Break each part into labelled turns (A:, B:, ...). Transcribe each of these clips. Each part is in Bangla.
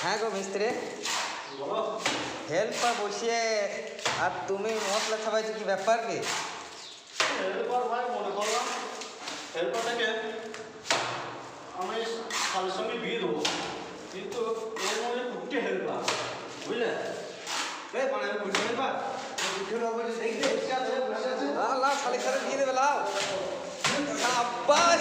A: হ্যাঁ গো মিস্ত্রি,
B: বলো।
A: হেল্পার বসিয়ে আর তুমি মশলা ছাপাইছো, কি ব্যাপার কি?
B: হেল্পার ভাই মনে করলাম হেল্পারটাকে আমি শালের সঙ্গে বিয়ে দেবো, কিন্তু এর মধ্যে কুট্টে হেল্পার, বুঝলে? মানে আমি কুট্টে হেল্পার
A: লাও লাও, শালিক সাথে দিয়ে দেবে, লাও। সাব্বাস,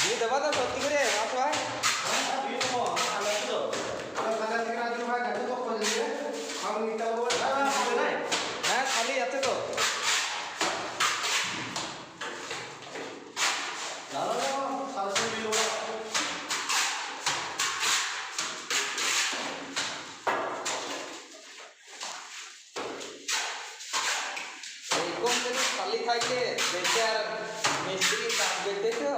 A: দিয়ে দেবা তো সত্যি করে মাছ ভাই? হ্যাঁ খালি আছে তো। এরকম যদি খালি থাকে দেখে আর মিস্ত্রি কাজ দেখতে তো।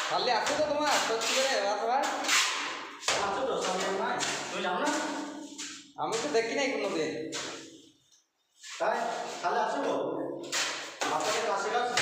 A: খালি আছে তো তোমার সত্যি করে মাছ ভাই? আমি তো দেখি নাই কোনোদিন।
B: তাই তাহলে আসবো আপনাকে কাছে কাছে